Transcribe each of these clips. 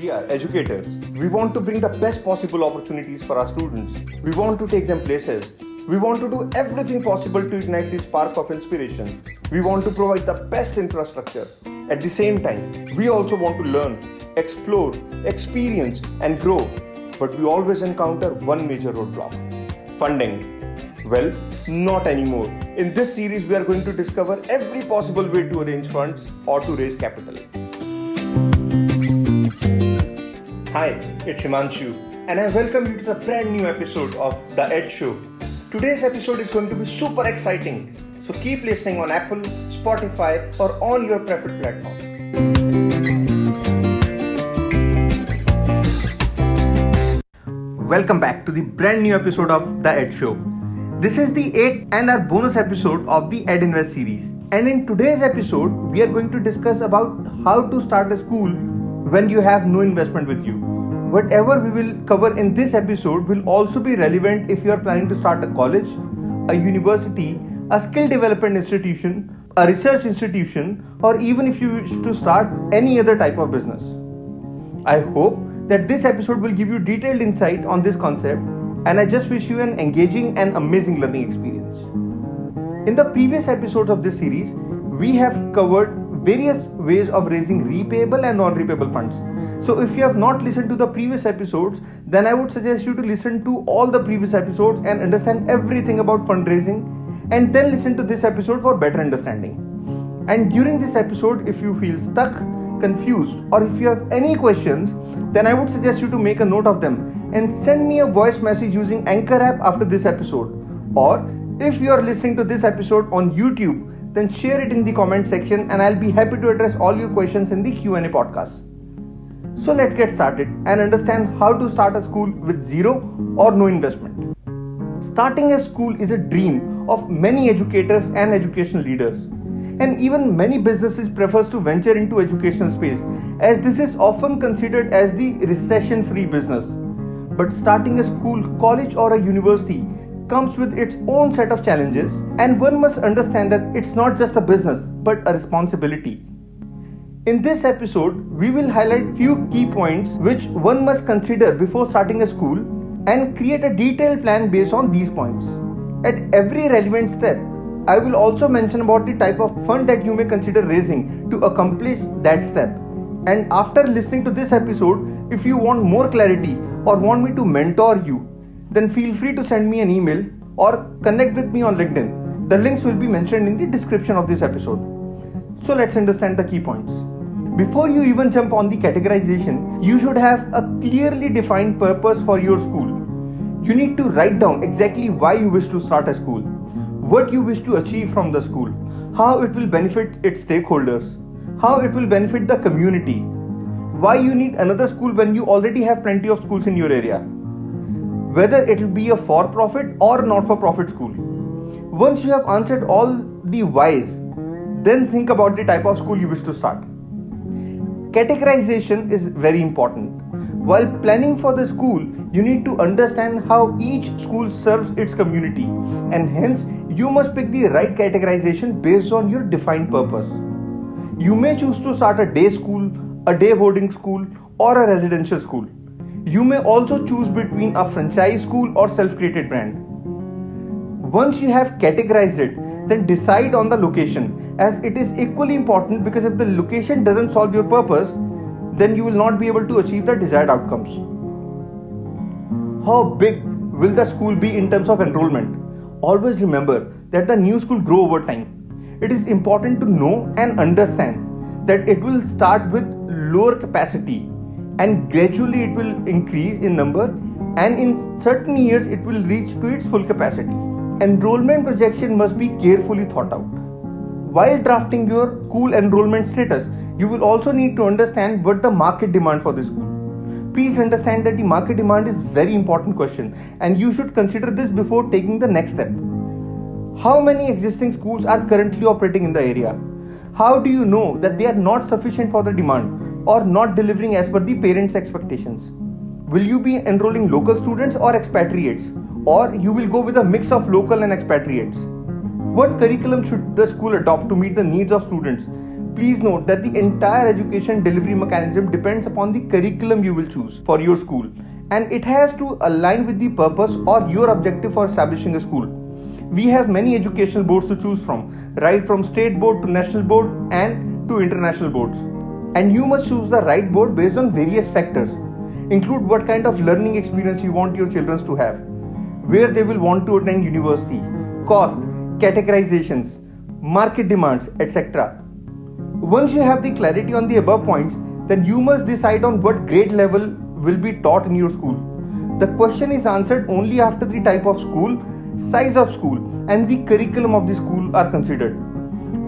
We are educators. We want to bring the best possible opportunities for our students. We want to take them places. We want to do everything possible to ignite the spark of inspiration. We want to provide the best infrastructure. At the same time, we also want to learn, explore, experience, and grow. But we always encounter one major roadblock: funding. Well, not anymore. In this series, we are going to discover every possible way to arrange funds or to raise capital. Hi, it's Himanshu, and I welcome you to the brand new episode of The EDS Show. Today's episode is going to be super exciting, so keep listening on Apple, Spotify, or on your preferred platform. Welcome back to the brand new episode of The EDS Show. This is the 8th and our bonus episode of the Ed Invest series. And in today's episode, we are going to discuss about how to start a school when you have no investment with you. Whatever we will cover in this episode will also be relevant if you are planning to start a college, a university, a skill development institution, a research institution, or even if you wish to start any other type of business. I hope that this episode will give you detailed insight on this concept, and I just wish you an engaging and amazing learning experience. In the previous episodes of this series, we have covered various ways of raising repayable and non-repayable funds. So if you have not listened to the previous episodes, then I would suggest you to listen to all the previous episodes and understand everything about fundraising, and then listen to this episode for better understanding. And during this episode, if you feel stuck, confused, or if you have any questions, then I would suggest you to make a note of them and send me a voice message using Anchor app after this episode. Or if you are listening to this episode on YouTube, then share it in the comment section and I'll be happy to address all your questions in the Q&A podcast. So let's get started and understand how to start a school with zero or no investment. Starting a school is a dream of many educators and educational leaders. And even many businesses prefers to venture into educational space, as this is often considered as the recession-free business. But starting a school, college, or a university comes with its own set of challenges, and one must understand that it's not just a business but a responsibility. In this episode, we will highlight few key points which one must consider before starting a school and create a detailed plan based on these points. At every relevant step, I will also mention about the type of fund that you may consider raising to accomplish that step. And after listening to this episode, if you want more clarity or want me to mentor you, then feel free to send me an email or connect with me on LinkedIn. The links will be mentioned in the description of this episode. So let's understand the key points. Before you even jump on the categorization, you should have a clearly defined purpose for your school. You need to write down exactly why you wish to start a school, what you wish to achieve from the school, how it will benefit its stakeholders, how it will benefit the community, why you need another school when you already have plenty of schools in your area, whether it will be a for-profit or not-for-profit school. Once you have answered all the whys, then think about the type of school you wish to start. Categorization is very important. While planning for the school, you need to understand how each school serves its community, and hence you must pick the right categorization based on your defined purpose. You may choose to start a day school, a day boarding school, or a residential school. You may also choose between a franchise school or self-created brand. Once you have categorized it, then decide on the location, as it is equally important, because if the location doesn't solve your purpose, then you will not be able to achieve the desired outcomes. How big will the school be in terms of enrollment? Always remember that the new school grow over time. It is important to know and understand that it will start with lower capacity and gradually it will increase in number, and in certain years it will reach to its full capacity. Enrollment projection must be carefully thought out. While drafting your school enrollment status, you will also need to understand what the market demand for the school. Please understand that the market demand is very important question, and you should consider this before taking the next step. How many existing schools are currently operating in the area? How do you know that they are not sufficient for the demand or not delivering as per the parents' expectations? Will you be enrolling local students or expatriates? Or you will go with a mix of local and expatriates? What curriculum should the school adopt to meet the needs of students? Please note that the entire education delivery mechanism depends upon the curriculum you will choose for your school, and it has to align with the purpose or your objective for establishing a school. We have many educational boards to choose from, right from state board to national board and to international boards. And you must choose the right board based on various factors. Include what kind of learning experience you want your children to have, where they will want to attend university, cost, categorizations, market demands, etc. Once you have the clarity on the above points, then you must decide on what grade level will be taught in your school. The question is answered only after the type of school, size of school, and the curriculum of the school are considered.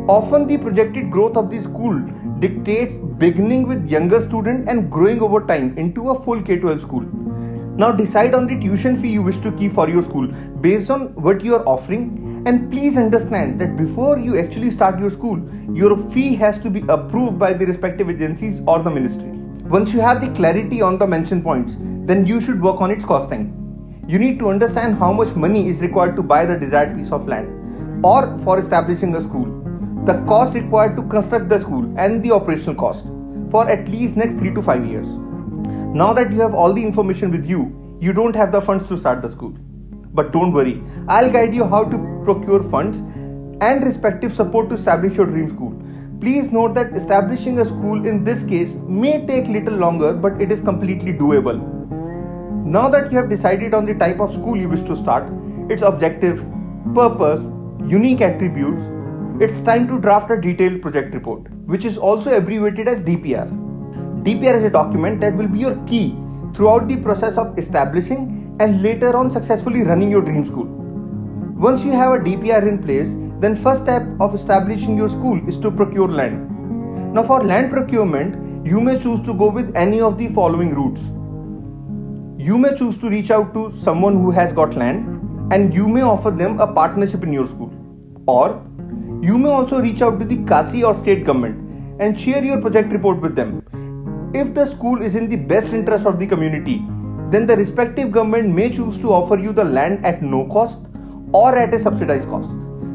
Often the projected growth of the school dictates beginning with younger student and growing over time into a full K-12 school. Now decide on the tuition fee you wish to keep for your school based on what you are offering, and please understand that before you actually start your school, your fee has to be approved by the respective agencies or the ministry. Once you have the clarity on the mentioned points, then you should work on its costing. You need to understand how much money is required to buy the desired piece of land or for establishing a school, the cost required to construct the school, and the operational cost for at least next 3 to 5 years. Now that you have all the information with you, you don't have the funds to start the school. But don't worry, I'll guide you how to procure funds and respective support to establish your dream school. Please note that establishing a school in this case may take little longer, but it is completely doable. Now that you have decided on the type of school you wish to start, its objective, purpose, unique attributes, it's time to draft a detailed project report, which is also abbreviated as DPR. DPR is a document that will be your key throughout the process of establishing and later on successfully running your dream school. Once you have a DPR in place, then first step of establishing your school is to procure land. Now for land procurement, you may choose to go with any of the following routes. You may choose to reach out to someone who has got land and you may offer them a partnership in your school. Or you may also reach out to the Kasi or state government and share your project report with them. If the school is in the best interest of the community, then the respective government may choose to offer you the land at no cost or at a subsidized cost.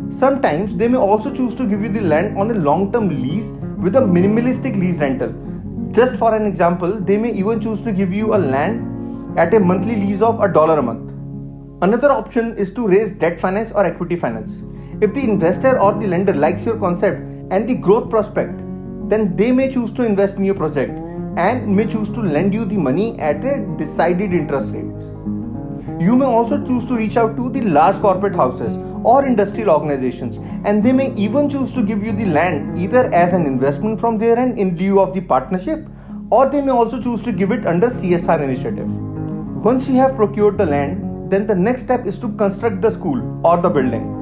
Sometimes they may also choose to give you the land on a long-term lease with a minimalistic lease rental. Just for an example, they may even choose to give you a land at a monthly lease of $1 a month. Another option is to raise debt finance or equity finance. If the investor or the lender likes your concept and the growth prospect, then they may choose to invest in your project and may choose to lend you the money at a decided interest rate. You may also choose to reach out to the large corporate houses or industrial organizations, and they may even choose to give you the land either as an investment from their end in lieu of the partnership, or they may also choose to give it under CSR initiative. Once you have procured the land, then the next step is to construct the school or the building.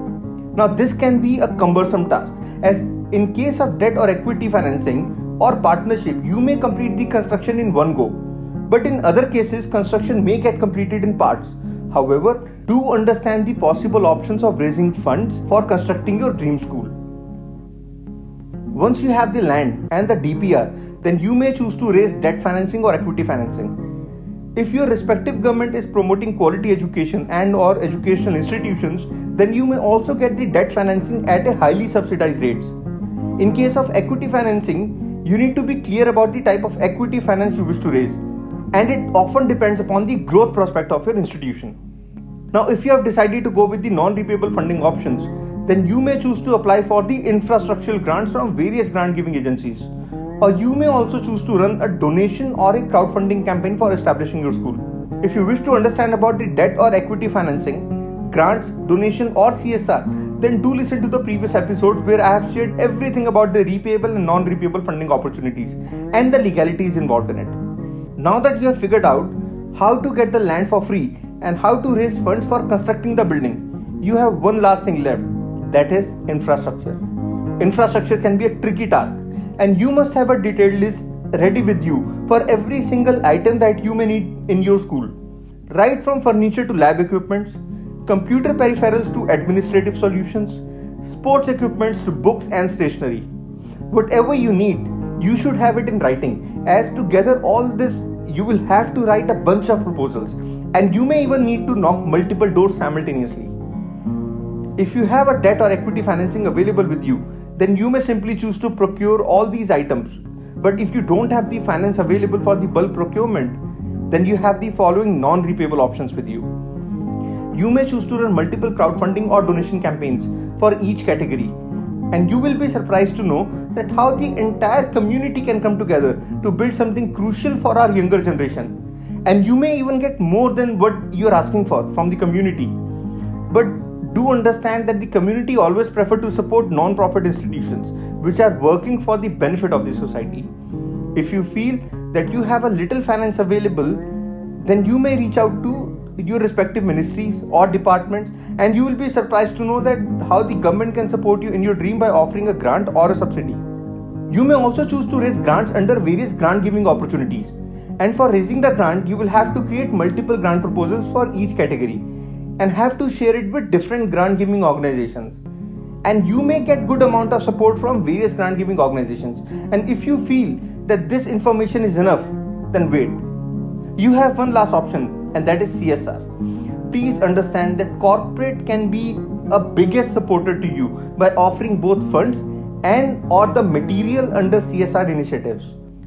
Now this can be a cumbersome task, as in case of debt or equity financing or partnership, you may complete the construction in one go. But in other cases, construction may get completed in parts. However, do understand the possible options of raising funds for constructing your dream school. Once you have the land and the DPR, then you may choose to raise debt financing or equity financing. If your respective government is promoting quality education and or educational institutions, then you may also get the debt financing at a highly subsidized rates. In case of equity financing, you need to be clear about the type of equity finance you wish to raise, and it often depends upon the growth prospect of your institution. Now, if you have decided to go with the non-repayable funding options, then you may choose to apply for the infrastructural grants from various grant giving agencies. Or you may also choose to run a donation or a crowdfunding campaign for establishing your school. If you wish to understand about the debt or equity financing, grants, donation or CSR, then do listen to the previous episodes where I have shared everything about the repayable and non-repayable funding opportunities and the legalities involved in it. Now that you have figured out how to get the land for free and how to raise funds for constructing the building, you have one last thing left, that is infrastructure. Infrastructure can be a tricky task, and you must have a detailed list ready with you for every single item that you may need in your school, right from furniture to lab equipments, computer peripherals to administrative solutions, sports equipments to books and stationery. Whatever you need, you should have it in writing, as to gather all this you will have to write a bunch of proposals, and you may even need to knock multiple doors simultaneously. If you have a debt or equity financing available with you, then you may simply choose to procure all these items. But if you don't have the finance available for the bulk procurement, then you have the following non-repayable options with you. You may choose to run multiple crowdfunding or donation campaigns for each category. And you will be surprised to know that how the entire community can come together to build something crucial for our younger generation. And you may even get more than what you're asking for from the community. But do understand that the community always prefer to support non-profit institutions which are working for the benefit of the society. If you feel that you have a little finance available, then you may reach out to your respective ministries or departments, and you will be surprised to know that how the government can support you in your dream by offering a grant or a subsidy. You may also choose to raise grants under various grant giving opportunities, and for raising the grant you will have to create multiple grant proposals for each category and have to share it with different grant giving organizations. And you may get good amount of support from various grant giving organizations, and if you feel that this information is enough, then wait. You have one last option, and that is CSR. Please understand that corporate can be a biggest supporter to you by offering both funds and or the material under CSR initiatives.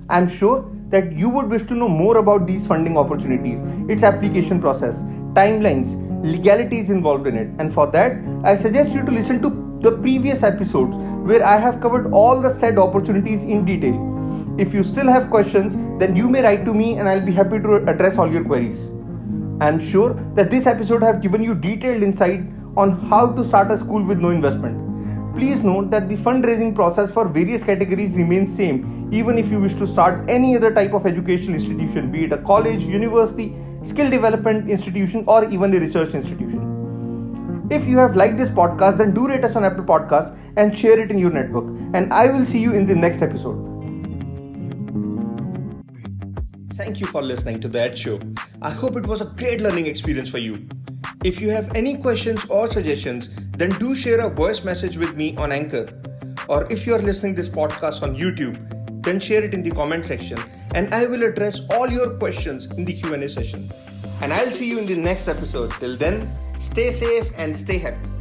I am sure that you would wish to know more about these funding opportunities, its application process, timelines, legalities involved in it, and for that I suggest you to listen to the previous episodes where I have covered all the said opportunities in detail. If you still have questions, then you may write to me and I'll be happy to address all your queries. I am sure that this episode have given you detailed insight on how to start a school with no investment. Please note that the fundraising process for various categories remains same even if you wish to start any other type of educational institution, be it a college, university, skill development institution, or even a research institution. If you have liked this podcast, then do rate us on Apple Podcasts and share it in your network. And I will see you in the next episode. Thank you for listening to the Ed Show. I hope it was a great learning experience for you. If you have any questions or suggestions, then do share a voice message with me on Anchor. Or if you are listening this podcast on YouTube, then share it in the comment section and I will address all your questions in the Q&A session. And I'll see you in the next episode. Till then, stay safe and stay happy.